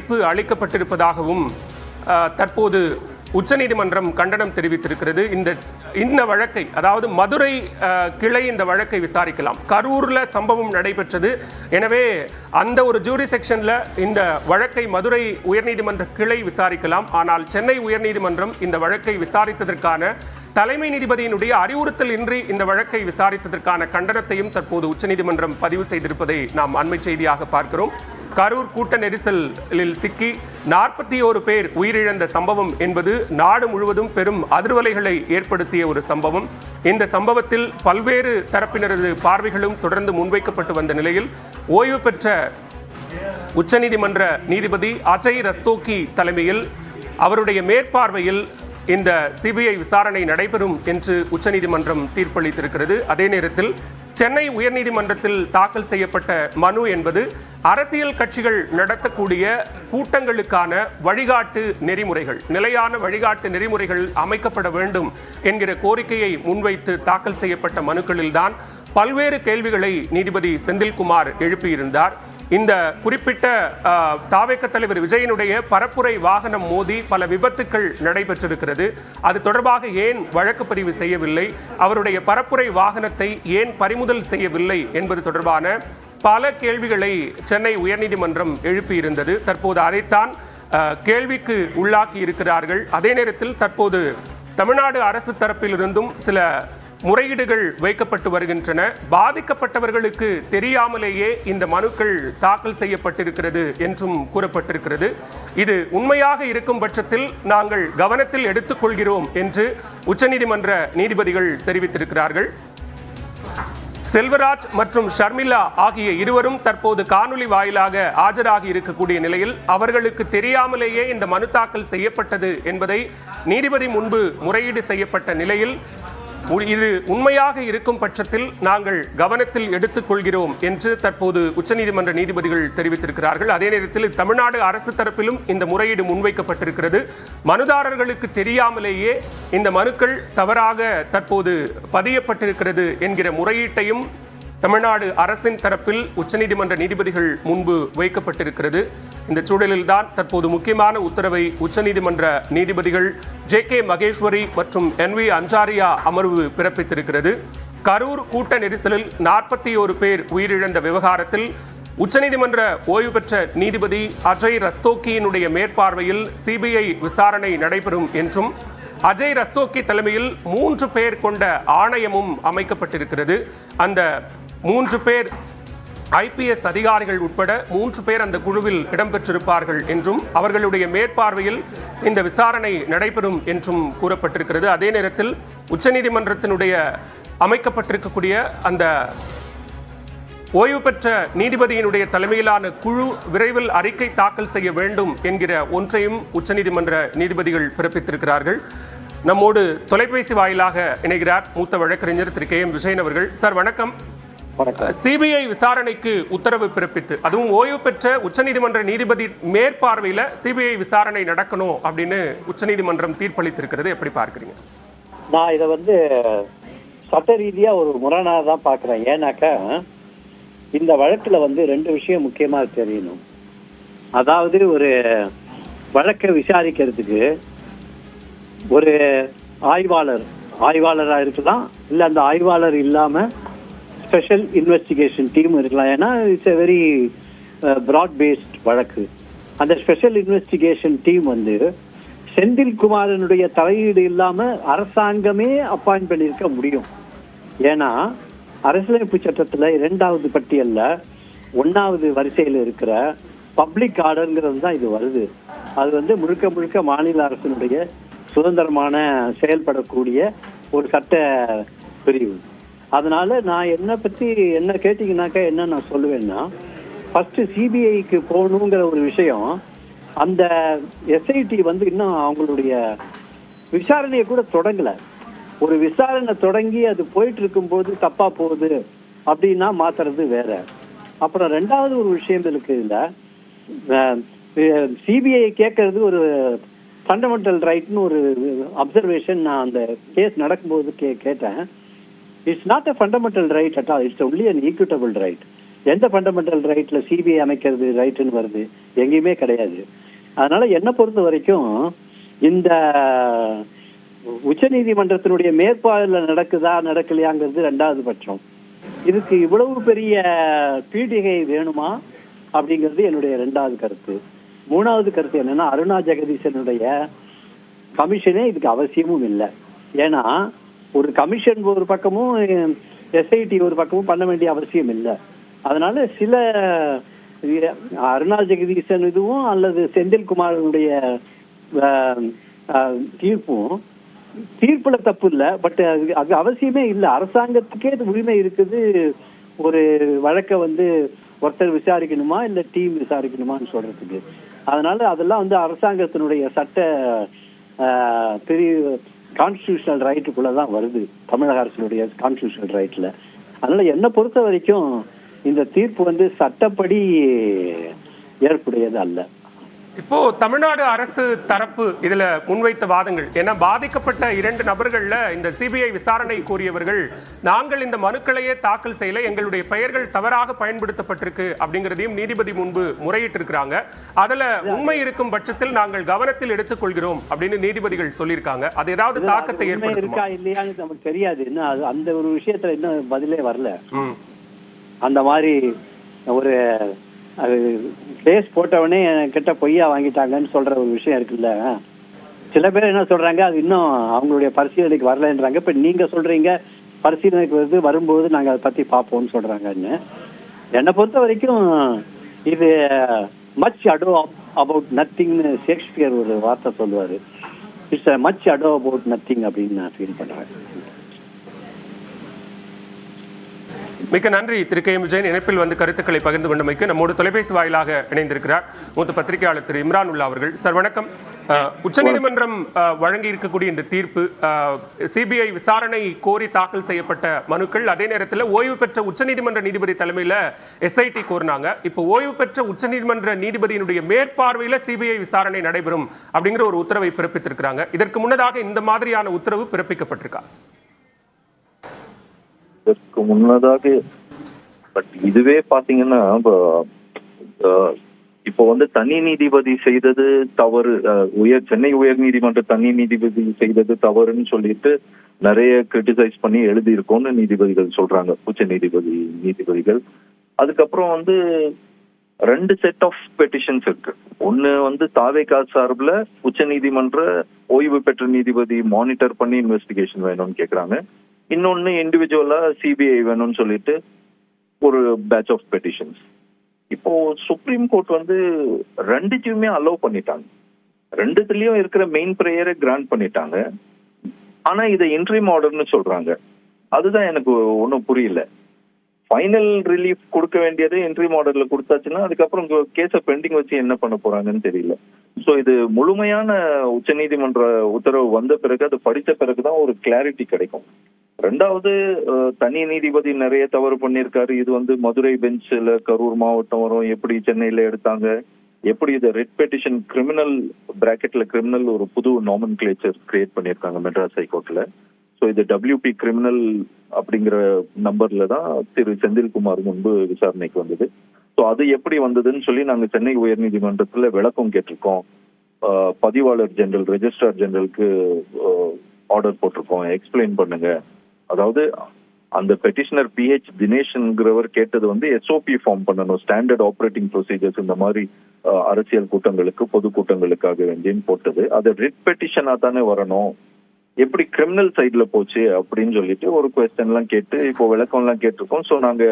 தீர்ப்பு அளிக்கப்பட்டிருப்பதாகவும் தற்போது உச்சநீதிமன்றம் கண்டனம் தெரிவித்திருக்கிறது. இந்த வழக்கை, அதாவது மதுரை கிளை இந்த வழக்கை விசாரிக்கலாம். கரூர்ல சம்பவம் நடைபெற்றது. எனவே அந்த ஒரு ஜூரி செக்ஷன்ல இந்த வழக்கை மதுரை உயர்நீதிமன்ற கிளை விசாரிக்கலாம். ஆனால் சென்னை உயர்நீதிமன்றம் இந்த வழக்கை விசாரித்ததற்கான தலைமை நீதிபதியினுடைய அறிவுறுத்தல் இன்றி இந்த வழக்கை விசாரித்ததற்கான கண்டனத்தையும் தற்போது உச்சநீதிமன்றம் பதிவு செய்திருப்பதை நாம் அண்மை செய்தியாக பார்க்கிறோம். கரூர் கூட்ட நெரிசலில் சிக்கி 41 பேர் உயிரிழந்த சம்பவம் என்பது நாடு முழுவதும் பெரும் அதிர்வலைகளை ஏற்படுத்திய ஒரு சம்பவம். இந்த சம்பவத்தில் பல்வேறு தரப்பினரது பார்வைகளும் தொடர்ந்து முன்வைக்கப்பட்டு வந்த நிலையில் ஓய்வு பெற்ற உச்சநீதிமன்ற நீதிபதி அஜய் ரஸ்தோகி தலைமையில் அவருடைய மேற்பார்வையில் இந்த சிபிஐ விசாரணை நடைபெறும் என்று உச்சநீதிமன்றம் தீர்ப்பளித்திருக்கிறது. அதே நேரத்தில் சென்னை உயர்நீதிமன்றத்தில் தாக்கல் செய்யப்பட்ட மனு என்பது அரசியல் கட்சிகள் நடத்தக்கூடிய கூட்டங்களுக்கான வழிகாட்டு நெறிமுறைகள், நிலையான வழிகாட்டு நெறிமுறைகள் அமைக்கப்பட வேண்டும் என்கிற கோரிக்கையை முன்வைத்து தாக்கல் செய்யப்பட்ட மனுக்களில்தான் பல்வேறு கேள்விகளை நீதிபதி செந்தில்குமார் எழுப்பியிருந்தார். இந்த குறிப்பிட்ட தாவேக தலைவர் விஜயனுடைய பரப்புரை வாகனம் மோதி பல விபத்துக்கள் நடைபெற்றிருக்கிறது. அது தொடர்பாக ஏன் வழக்கு பதிவு செய்யவில்லை, அவருடைய பரப்புரை வாகனத்தை ஏன் பறிமுதல் செய்யவில்லை என்பது தொடர்பான பல கேள்விகளை சென்னை உயர்நீதிமன்றம் எழுப்பியிருந்தது. தற்போது அதைத்தான் கேள்விக்கு உள்ளாக்கி இருக்கிறார்கள். அதே நேரத்தில் தற்போது தமிழ்நாடு அரசு தரப்பிலிருந்தும் சில முறையீடுகள் வைக்கப்பட்டு வருகின்றன. பாதிக்கப்பட்டவர்களுக்கு தெரியாமலேயே இந்த மனுக்கள் தாக்கல் செய்யப்பட்டிருக்கிறது என்றும் கூறப்பட்டிருக்கிறது. இது உண்மையாக இருக்கும் பட்சத்தில் நாங்கள் கவனத்தில் எடுத்துக்கொள்கிறோம் என்று உச்சநீதிமன்ற நீதிபதிகள் தெரிவித்திருக்கிறார்கள். செல்வராஜ் மற்றும் ஷர்மிளா ஆகிய இருவரும் தற்போது காணொலி வாயிலாக ஆஜராகி இருக்கக்கூடிய நிலையில் அவர்களுக்கு தெரியாமலேயே இந்த மனு தாக்கல் செய்யப்பட்டது என்பதை நீதிபதி முன்பு முறையீடு செய்யப்பட்ட நிலையில் இது உண்மையாக இருக்கும் பட்சத்தில் நாங்கள் கவனத்தில் எடுத்துக் கொள்கிறோம் என்று தற்போது உச்சநீதிமன்ற நீதிபதிகள் தெரிவித்திருக்கிறார்கள். அதே நேரத்தில் தமிழ்நாடு அரசு தரப்பிலும் இந்த முறையீடு முன்வைக்கப்பட்டிருக்கிறது. மனுதாரர்களுக்கு தெரியாமலேயே இந்த மனுக்கள் தவறாக தற்போது பதியப்பட்டிருக்கிறது என்கிற முறையீட்டையும் தமிழ்நாடு அரசின் தரப்பில் உச்சநீதிமன்ற நீதிபதிகள் முன்பு வைக்கப்பட்டிருக்கிறது. இந்த சூழலில்தான் தற்போது முக்கியமான உத்தரவை உச்சநீதிமன்ற நீதிபதிகள் ஜே.கே. மகேஸ்வரி மற்றும் என்.வி. அஞ்சாரியா அமர்வு பிறப்பித்திருக்கிறது. கரூர் கூட்ட நெரிசலில் 41 பேர் உயிரிழந்த விவகாரத்தில் உச்சநீதிமன்ற ஓய்வு பெற்ற நீதிபதி அஜய் ரஸ்தோகியினுடைய மேற்பார்வையில் சிபிஐ விசாரணை நடைபெறும் என்றும் அஜய் ரஸ்தோகி தலைமையில் 3 பேர் கொண்ட ஆணையமும் அமைக்கப்பட்டிருக்கிறது. அந்த 3 பேர் ஐபிஎஸ் அதிகாரிகள் உட்பட 3 பேர் அந்த குழுவில் இடம்பெற்றிருப்பார்கள் என்றும் அவர்களுடைய மேற்பார்வையில் இந்த விசாரணை நடைபெறும் என்றும் கூறப்பட்டிருக்கிறது. அதே நேரத்தில் உச்சநீதிமன்றத்தினுடைய அமைக்கப்பட்டிருக்கக்கூடிய அந்த ஓய்வு பெற்ற நீதிபதியினுடைய தலைமையிலான குழு விரைவில் அறிக்கை தாக்கல் செய்ய வேண்டும் என்கிற ஒன்றையும் உச்சநீதிமன்ற நீதிபதிகள் பிறப்பித்திருக்கிறார்கள். நம்மோடு தொலைபேசி வாயிலாக இணைகிறார் மூத்த வழக்கறிஞர் திரு கே.எம். விஜயன் அவர்கள். சார் வணக்கம். சிபிஐ விசாரணைக்கு உத்தரவு பிறப்பித்து, அதுவும் ஓய்வு பெற்ற உச்சநீதிமன்ற நீதிபதி மேற்பார்வையில் சிபிஐ விசாரணை நடக்கணும் அப்படின்னு உச்சநீதிமன்றம் தீர்ப்பளித்திருக்கிறது. எப்படி பார்க்கிறீங்க? நான் இதை சட்ட ரீதியா ஒரு முரணாக தான் பார்க்கிறேன். ஏன்னாக்கா இந்த வழக்குல 2 விஷயம் முக்கியமா தெரியணும். அதாவது ஒரு வழக்கை விசாரிக்கிறதுக்கு ஒரு ஆய்வாளரா இருக்கலாம், இல்ல அந்த ஆய்வாளர் இல்லாம ஸ்பெஷல் இன்வெஸ்டிகேஷன் டீம் இருக்கலாம். ஏன்னா it's a very broad based வழக்கு. அந்த ஸ்பெஷல் இன்வெஸ்டிகேஷன் டீம் செந்தில்குமாரனுடைய தலையீடு இல்லாம அரசாங்கமே அப்பாயிண்ட் பண்ணியிருக்க முடியும். ஏன்னா அரசியலமைப்பு சட்டத்துல 2வது பட்டியல்ல 1வது வரிசையில் இருக்கிற பப்ளிக் ஆர்டர்ங்கிறது தான் இது வருது. அது முழுக்க முழுக்க மாநில அரசினுடைய சுதந்திரமான செயல்படக்கூடிய ஒரு சட்ட பிரிவு. அதனால நான் என்ன கேட்டீங்கன்னாக்கா என்ன நான் சொல்லுவேன்னா, ஃபர்ஸ்ட் சிபிஐக்கு போகணுங்கிற ஒரு விஷயம், அந்த எஸ்ஐடி இன்னும் அவங்களுடைய விசாரணையை கூட தொடங்கல. ஒரு விசாரணை தொடங்கி அது போயிட்டு இருக்கும்போது தப்பா போகுது அப்படின்னா மாத்துறது வேற. அப்புறம் 2வது ஒரு விஷயம் இருக்கு. இல்ல சிபிஐ கேட்கறது ஒரு ஃபண்டமெண்டல் ரைட்னு ஒரு அப்சர்வேஷன் நான் அந்த கேஸ் நடக்கும்போது கேட்டேன். It's not a fundamental right at all, it's only an equitable right. எந்த ஃபண்டமெண்டல் ரைட்ல சிபிஐ அமைக்கிறது ரைட்டுன்னு வருது? எங்கேயுமே கிடையாது. அதனால என்ன பொறுத்த வரைக்கும் இந்த உச்ச நீதிமன்றத்தினுடைய மேற்பார்வையில் நடக்குதா நடக்கலையாங்கிறது ரெண்டாவது பட்சம். இதுக்கு இவ்வளவு பெரிய பீடிகை வேணுமா அப்படிங்கிறது என்னுடைய ரெண்டாவது கருத்து. மூணாவது கருத்து என்னன்னா, அருணா ஜெகதீசனுடைய கமிஷனே இதுக்கு அவசியமும் இல்லை. ஏன்னா ஒரு கமிஷன் ஒரு பக்கமும் எஸ்ஐடி ஒரு பக்கமும் பண்ண வேண்டிய அவசியம் இல்லை. அதனால சில அருணா ஜெகதீசன் இதுவும் அல்லது செந்தில்குமாரனுடைய தீர்ப்பும் தீர்ப்புல தப்பு இல்லை, பட் அது அவசியமே இல்லை. அரசாங்கத்துக்கே அது உரிமை இருக்குது ஒரு வழக்கை ஒருத்தர் விசாரிக்கணுமா இல்ல டீம் விசாரிக்கணுமான்னு சொல்றதுக்கு. அதனால அதெல்லாம் அரசாங்கத்தினுடைய சட்ட பெரிய கான்ஸ்டிடியூஷனல் ரைட்டுக்குள்ளதான் வருது, தமிழக அரசினுடைய கான்ஸ்டிடியூஷனல் ரைட்ல. அதனால என்ன பொறுத்த வரைக்கும் இந்த தீர்ப்பு சட்டப்படி ஏற்புடையது அல்ல. இப்போ தமிழ்நாடு அரசு தரப்பு இதுல முன்வைத்த வாதங்கள், ஏன்னா பாதிக்கப்பட்ட 2 நபர்கள்ல இந்த சிபிஐ விசாரணை கோரியவர்கள், நாங்கள் இந்த மனுக்களையே தாக்கல் செய்யல, எங்களுடைய பெயர்கள் தவறாக பயன்படுத்தப்பட்டிருக்கு அப்படிங்கிறதையும் நீதிபதி முன்பு முறையிட்டு இருக்கிறாங்க. அதுல உண்மை இருக்கும் பட்சத்தில் நாங்கள் கவனத்தில் எடுத்துக் கொள்கிறோம் அப்படின்னு நீதிபதிகள் சொல்லியிருக்காங்க. அது ஏதாவது தாக்கத்தை ஏற்படுத்துமா இல்லையான்னு நமக்கு தெரியாது. இன்னும் அந்த ஒரு விஷயத்துல இன்னும் பதிலே வரல. அந்த மாதிரி ஒரு அது கேஸ் போட்டவனே கிட்ட பொய்யா வாங்கிட்டாங்கன்னு சொல்ற ஒரு விஷயம் இருக்குல்ல. சில பேர் என்ன சொல்றாங்க, அது இன்னும் அவங்களுடைய பரிசீலனைக்கு வரலன்றாங்க. இப்ப நீங்க சொல்றீங்க பரிசீலனைக்கு வரும்போது நாங்க அதை பத்தி பார்ப்போம்னு சொல்றாங்கன்னு. என்னை பொறுத்த வரைக்கும் இது மச் அடோ அபவுட் நத்திங்னு ஷேக்ஸ்பியர் ஒரு வார்த்தை சொல்லுவாரு. இட்ஸ் மச் அடோ அபவுட் நத்திங் அப்படின்னு நான் ஃபீல் பண்றேன். மிக்க நன்றி திரு கே. விஜயன், இணைப்பில் கருத்துக்களை பகிர்ந்து கொண்டமைக்கு. நம்மோடு தொலைபேசி வாயிலாக இணைந்திருக்கிறார் மூத்த பத்திரிகையாளர் திரு இம்ரான் உல்லா அவர்கள். சார் வணக்கம். உச்சநீதிமன்றம் வழங்கி இருக்கக்கூடிய இந்த தீர்ப்பு, சிபிஐ விசாரணை கோரி தாக்கல் செய்யப்பட்ட மனுக்கள், அதே நேரத்தில் ஓய்வு பெற்ற உச்சநீதிமன்ற நீதிபதி தலைமையில் எஸ்ஐடி கோரினாங்க. இப்போ ஓய்வு பெற்ற உச்சநீதிமன்ற நீதிபதியினுடைய மேற்பார்வையில் சிபிஐ விசாரணை நடைபெறும் அப்படிங்கிற ஒரு உத்தரவை பிறப்பித்திருக்கிறாங்க. இதற்கு முன்னதாக இந்த மாதிரியான உத்தரவு பிறப்பிக்கப்பட்டிருக்கா? இதற்கு முன்னதாக பட் இதுவே பாத்தீங்கன்னா இப்போ தனி நீதிபதி செய்தது தவறு, சென்னை உயர் நீதிமன்ற தனி நீதிபதி செய்தது தவறுன்னு சொல்லிட்டு நிறைய கிரிட்டிசைஸ் பண்ணி எழுதியிருக்கோம்னு நீதிபதிகள் சொல்றாங்க, உச்ச நீதிபதிகள். அதுக்கப்புறம் 2 செட் ஆஃப் பெட்டிஷன்ஸ் இருக்கு. ஒன்னு தாவேகா சார்பில் உச்ச நீதிமன்ற ஓய்வு பெற்ற நீதிபதி மானிட்டர் பண்ணி இன்வெஸ்டிகேஷன் வேணும்னு கேக்குறாங்க. இன்னொன்னு இண்டிவிஜுவலா சிபிஐ வேணும்னு சொல்லிட்டு ஒரு பேட்ச் ஆஃப் பெட்டிஷன்ஸ். இப்போ சுப்ரீம் கோர்ட் ரெண்டுத்தையுமே அலோவ் பண்ணிட்டாங்க. ரெண்டுத்துலயும் இருக்கிற மெயின் ப்ரேயரை கிராண்ட் பண்ணிட்டாங்க. ஆனா இதை இன்ட்ரீம் ஆர்டர்னு சொல்றாங்க. அதுதான் எனக்கு ஒன்றும் புரியல. ஃபைனல் ரிலீஃப் கொடுக்க வேண்டியது இன்ட்ரீம் ஆர்டர்ல கொடுத்தாச்சுன்னா அதுக்கப்புறம் கேஸை பெண்டிங் வச்சு என்ன பண்ண போறாங்கன்னு தெரியல. ஸோ இது முழுமையான உச்சநீதிமன்ற உத்தரவு வந்த பிறகு, அது படித்த பிறகுதான் ஒரு கிளாரிட்டி கிடைக்கும். ரெண்டாவது, தனி நீதிபதி நிறைய தவறு பண்ணியிருக்காரு. இது மதுரை பெஞ்சில் கரூர் மாவட்டம் வரும், எப்படி சென்னையில எடுத்தாங்க, எப்படி இதை ரெட் பெட்டிஷன் கிரிமினல் பிராக்கெட்ல கிரிமினல் ஒரு புது நாமன்கிளேச்சர் கிரியேட் பண்ணியிருக்காங்க மெட்ராஸ் ஹைகோர்ட்ல. ஸோ இது WP கிரிமினல் அப்படிங்கிற நம்பர்ல தான் திரு செந்தில்குமார் முன்பு விசாரணைக்கு வந்தது. ஸோ அது எப்படி வந்ததுன்னு சொல்லி நாங்கள் சென்னை உயர் நீதிமன்றத்துல விளக்கம் கேட்டிருக்கோம். பதிவாளர் ஜெனரல், ரெஜிஸ்ட்ரார் ஜெனரலுக்கு ஆர்டர் போட்டிருக்கோம், எக்ஸ்பிளைன் பண்ணுங்க. அதாவது அந்த பெட்டிஷனர் PH தினேஷ்ங்கிறவர் கேட்டது SOP ஃபார்ம் பண்ணணும், ஸ்டாண்டர்ட் ஆப்ரேட்டிங் ப்ரொசீஜர்ஸ், இந்த மாதிரி அரசியல் கூட்டங்களுக்கு பொதுக்கூட்டங்களுக்காக வேண்டின்னு போட்டது. அது ரிட் பெட்டிஷனா தானே வரணும், எப்படி கிரிமினல் சைட்ல போச்சு அப்படின்னு சொல்லிட்டு ஒரு குவெஸ்டன் எல்லாம் கேட்டு இப்போ விளக்கம் எல்லாம் கேட்டிருக்கோம். ஸோ நாங்க